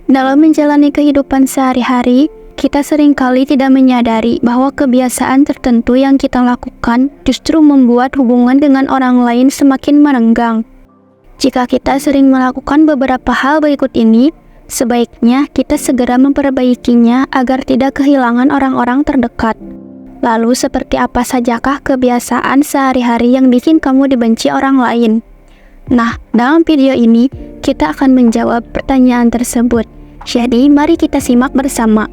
Dalam menjalani kehidupan sehari-hari, kita seringkali tidak menyadari bahwa kebiasaan tertentu yang kita lakukan justru membuat hubungan dengan orang lain semakin merenggang. Jika kita sering melakukan beberapa hal berikut ini, sebaiknya kita segera memperbaikinya agar tidak kehilangan orang-orang terdekat. Lalu, seperti apa sajakah kebiasaan sehari-hari yang bikin kamu dibenci orang lain? Nah, dalam video ini, kita akan menjawab pertanyaan tersebut. Jadi, mari kita simak bersama.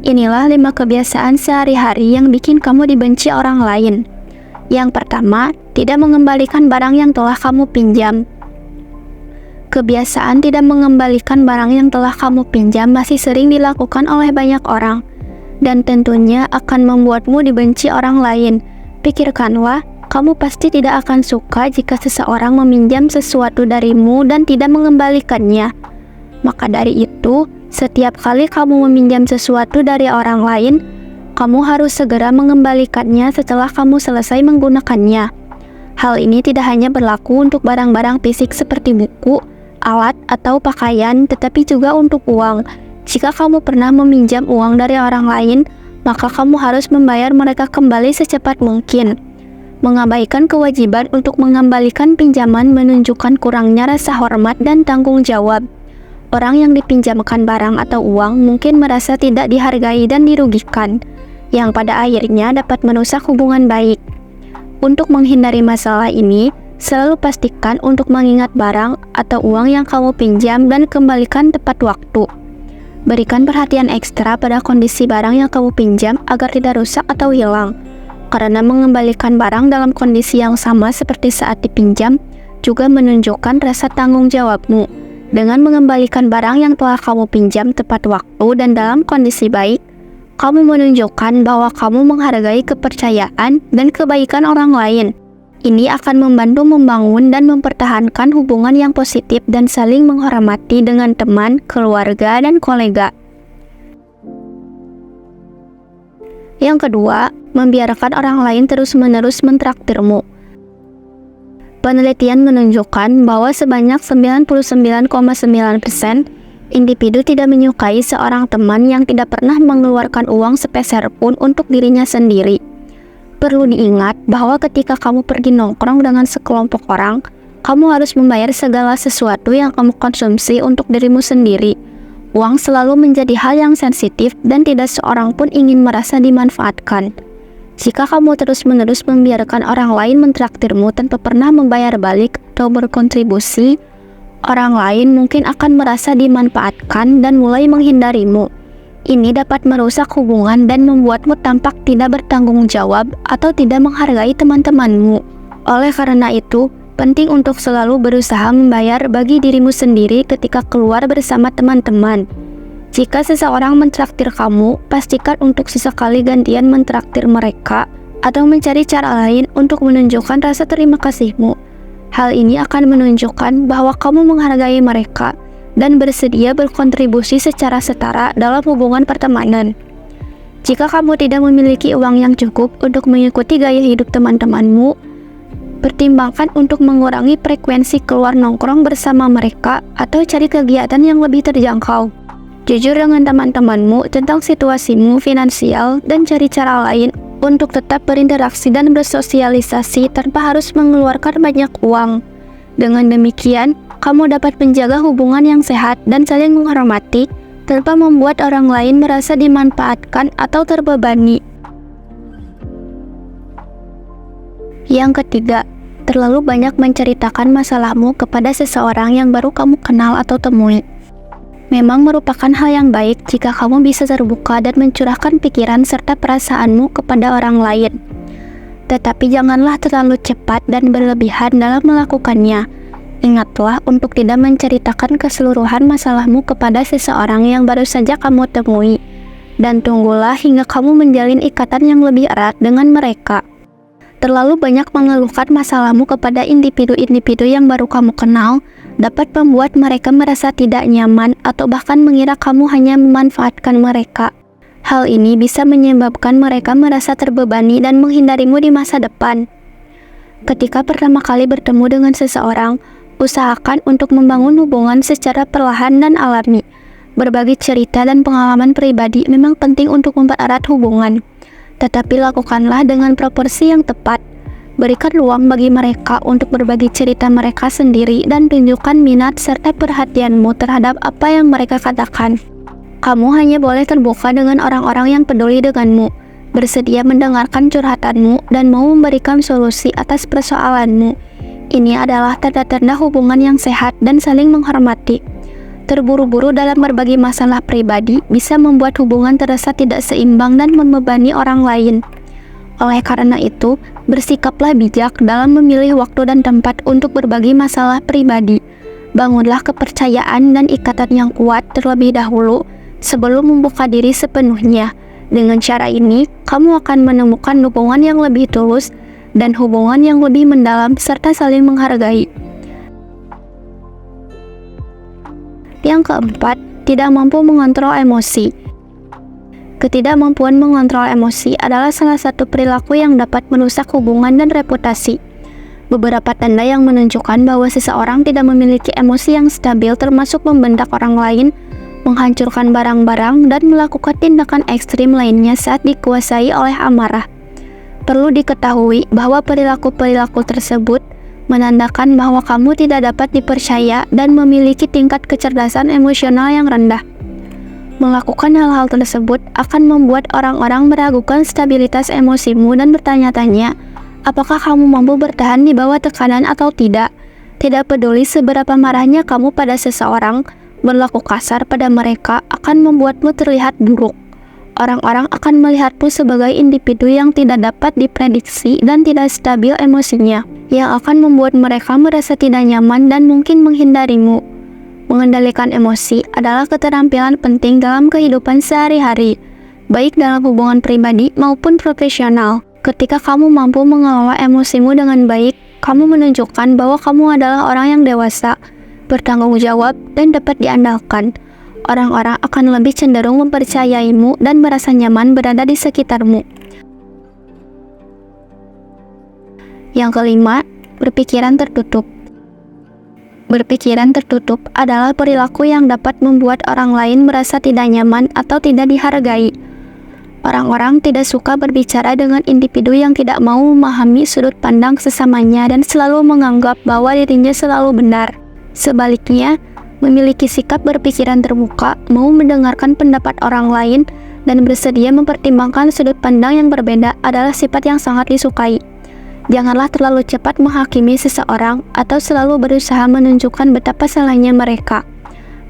Inilah 5 kebiasaan sehari-hari yang bikin kamu dibenci orang lain. Yang pertama, tidak mengembalikan barang yang telah kamu pinjam. Kebiasaan tidak mengembalikan barang yang telah kamu pinjam masih sering dilakukan oleh banyak orang, dan tentunya akan membuatmu dibenci orang lain. Pikirkanlah, kamu pasti tidak akan suka jika seseorang meminjam sesuatu darimu dan tidak mengembalikannya. Maka dari itu, setiap kali kamu meminjam sesuatu dari orang lain, kamu harus segera mengembalikannya setelah kamu selesai menggunakannya. Hal ini tidak hanya berlaku untuk barang-barang fisik seperti buku, alat, atau pakaian, tetapi juga untuk uang. Jika kamu pernah meminjam uang dari orang lain, maka kamu harus membayar mereka kembali secepat mungkin. Mengabaikan kewajiban untuk mengembalikan pinjaman menunjukkan kurangnya rasa hormat dan tanggung jawab. Orang yang dipinjamkan barang atau uang mungkin merasa tidak dihargai dan dirugikan, yang pada akhirnya dapat merusak hubungan baik. Untuk menghindari masalah ini, selalu pastikan untuk mengingat barang atau uang yang kamu pinjam dan kembalikan tepat waktu. Berikan perhatian ekstra pada kondisi barang yang kamu pinjam agar tidak rusak atau hilang. Karena mengembalikan barang dalam kondisi yang sama seperti saat dipinjam juga menunjukkan rasa tanggung jawabmu. Dengan mengembalikan barang yang telah kamu pinjam tepat waktu dan dalam kondisi baik, kamu menunjukkan bahwa kamu menghargai kepercayaan dan kebaikan orang lain. Ini akan membantu membangun dan mempertahankan hubungan yang positif dan saling menghormati dengan teman, keluarga, dan kolega. Yang kedua, membiarkan orang lain terus-menerus mentraktirmu. Penelitian menunjukkan bahwa sebanyak 99,9% individu tidak menyukai seorang teman yang tidak pernah mengeluarkan uang sepeser pun untuk dirinya sendiri. Perlu diingat bahwa ketika kamu pergi nongkrong dengan sekelompok orang, kamu harus membayar segala sesuatu yang kamu konsumsi untuk dirimu sendiri. Uang selalu menjadi hal yang sensitif dan tidak seorang pun ingin merasa dimanfaatkan. Jika kamu terus-menerus membiarkan orang lain mentraktirmu tanpa pernah membayar balik atau berkontribusi, orang lain mungkin akan merasa dimanfaatkan dan mulai menghindarimu. Ini dapat merusak hubungan dan membuatmu tampak tidak bertanggung jawab atau tidak menghargai teman-temanmu. Oleh karena itu, penting untuk selalu berusaha membayar bagi dirimu sendiri ketika keluar bersama teman-teman. Jika seseorang mentraktir kamu, pastikan untuk sesekali gantian mentraktir mereka atau mencari cara lain untuk menunjukkan rasa terima kasihmu. Hal ini akan menunjukkan bahwa kamu menghargai mereka dan bersedia berkontribusi secara setara dalam hubungan pertemanan. Jika kamu tidak memiliki uang yang cukup untuk mengikuti gaya hidup teman-temanmu, pertimbangkan untuk mengurangi frekuensi keluar nongkrong bersama mereka atau cari kegiatan yang lebih terjangkau. Jujur dengan teman-temanmu tentang situasimu finansial dan cari cara lain untuk tetap berinteraksi dan bersosialisasi tanpa harus mengeluarkan banyak uang. Dengan demikian, kamu dapat menjaga hubungan yang sehat dan saling menghormati tanpa membuat orang lain merasa dimanfaatkan atau terbebani. Yang ketiga, terlalu banyak menceritakan masalahmu kepada seseorang yang baru kamu kenal atau temui. Memang merupakan hal yang baik jika kamu bisa terbuka dan mencurahkan pikiran serta perasaanmu kepada orang lain. Tetapi janganlah terlalu cepat dan berlebihan dalam melakukannya. Ingatlah untuk tidak menceritakan keseluruhan masalahmu kepada seseorang yang baru saja kamu temui, dan tunggulah hingga kamu menjalin ikatan yang lebih erat dengan mereka. Terlalu banyak mengeluhkan masalahmu kepada individu-individu yang baru kamu kenal dapat membuat mereka merasa tidak nyaman atau bahkan mengira kamu hanya memanfaatkan mereka. Hal ini bisa menyebabkan mereka merasa terbebani dan menghindarimu di masa depan. Ketika pertama kali bertemu dengan seseorang, Usahakan untuk membangun hubungan secara perlahan dan alami. Berbagi cerita dan pengalaman pribadi memang penting untuk mempererat hubungan, tetapi lakukanlah dengan proporsi yang tepat. Berikan ruang bagi mereka untuk berbagi cerita mereka sendiri dan tunjukkan minat serta perhatianmu terhadap apa yang mereka katakan. Kamu hanya boleh terbuka dengan orang-orang yang peduli denganmu, bersedia mendengarkan curhatanmu, dan mau memberikan solusi atas persoalanmu. Ini adalah tanda-tanda hubungan yang sehat dan saling menghormati. Terburu-buru dalam berbagi masalah pribadi bisa membuat hubungan terasa tidak seimbang dan membebani orang lain. Oleh karena itu, bersikaplah bijak dalam memilih waktu dan tempat untuk berbagi masalah pribadi. Bangunlah kepercayaan dan ikatan yang kuat terlebih dahulu sebelum membuka diri sepenuhnya. Dengan cara ini, kamu akan menemukan hubungan yang lebih tulus dan hubungan yang lebih mendalam serta saling menghargai. Yang keempat, tidak mampu mengontrol emosi. Ketidakmampuan mengontrol emosi adalah salah satu perilaku yang dapat merusak hubungan dan reputasi. Beberapa tanda yang menunjukkan bahwa seseorang tidak memiliki emosi yang stabil termasuk membentak orang lain, menghancurkan barang-barang, dan melakukan tindakan ekstrim lainnya saat dikuasai oleh amarah. Perlu diketahui bahwa perilaku-perilaku tersebut menandakan bahwa kamu tidak dapat dipercaya dan memiliki tingkat kecerdasan emosional yang rendah. Melakukan hal-hal tersebut akan membuat orang-orang meragukan stabilitas emosimu dan bertanya-tanya, apakah kamu mampu bertahan di bawah tekanan atau tidak. Tidak peduli seberapa marahnya kamu pada seseorang, berlaku kasar pada mereka akan membuatmu terlihat buruk. Orang-orang akan melihatmu sebagai individu yang tidak dapat diprediksi dan tidak stabil emosinya, yang akan membuat mereka merasa tidak nyaman dan mungkin menghindarimu. Mengendalikan emosi adalah keterampilan penting dalam kehidupan sehari-hari, baik dalam hubungan pribadi maupun profesional. Ketika kamu mampu mengelola emosimu dengan baik, kamu menunjukkan bahwa kamu adalah orang yang dewasa, bertanggung jawab, dan dapat diandalkan. Orang-orang akan lebih cenderung mempercayaimu dan merasa nyaman berada di sekitarmu. Yang kelima, berpikiran tertutup. Berpikiran tertutup adalah perilaku yang dapat membuat orang lain merasa tidak nyaman atau tidak dihargai. Orang-orang tidak suka berbicara dengan individu yang tidak mau memahami sudut pandang sesamanya dan selalu menganggap bahwa dirinya selalu benar. Sebaliknya, memiliki sikap berpikiran terbuka, mau mendengarkan pendapat orang lain, dan bersedia mempertimbangkan sudut pandang yang berbeda adalah sifat yang sangat disukai. Janganlah terlalu cepat menghakimi seseorang atau selalu berusaha menunjukkan betapa salahnya mereka.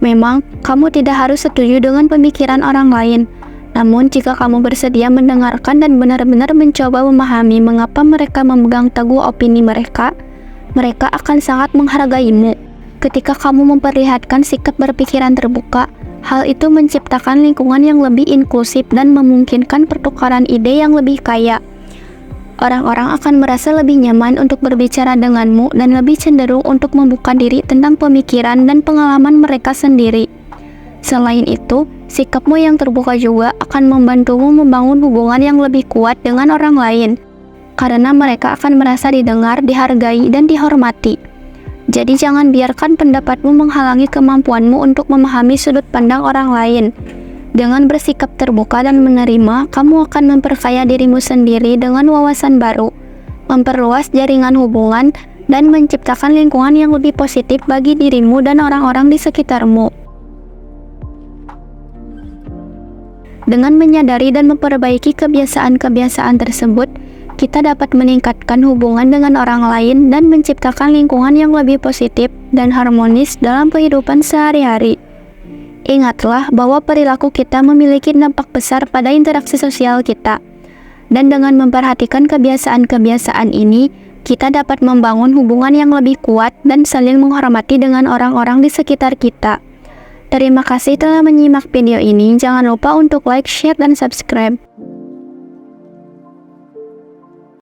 Memang, kamu tidak harus setuju dengan pemikiran orang lain. Namun, jika kamu bersedia mendengarkan dan benar-benar mencoba memahami mengapa mereka memegang teguh opini mereka, mereka akan sangat menghargaimu. Ketika kamu memperlihatkan sikap berpikiran terbuka, hal itu menciptakan lingkungan yang lebih inklusif dan memungkinkan pertukaran ide yang lebih kaya. Orang-orang akan merasa lebih nyaman untuk berbicara denganmu dan lebih cenderung untuk membuka diri tentang pemikiran dan pengalaman mereka sendiri. Selain itu, sikapmu yang terbuka juga akan membantumu membangun hubungan yang lebih kuat dengan orang lain, karena mereka akan merasa didengar, dihargai, dan dihormati. Jadi jangan biarkan pendapatmu menghalangi kemampuanmu untuk memahami sudut pandang orang lain. Dengan bersikap terbuka dan menerima, kamu akan memperkaya dirimu sendiri dengan wawasan baru, memperluas jaringan hubungan, dan menciptakan lingkungan yang lebih positif bagi dirimu dan orang-orang di sekitarmu. Dengan menyadari dan memperbaiki kebiasaan-kebiasaan tersebut, kita dapat meningkatkan hubungan dengan orang lain dan menciptakan lingkungan yang lebih positif dan harmonis dalam kehidupan sehari-hari. Ingatlah bahwa perilaku kita memiliki dampak besar pada interaksi sosial kita. Dan dengan memperhatikan kebiasaan-kebiasaan ini, kita dapat membangun hubungan yang lebih kuat dan saling menghormati dengan orang-orang di sekitar kita. Terima kasih telah menyimak video ini. Jangan lupa untuk like, share, dan subscribe.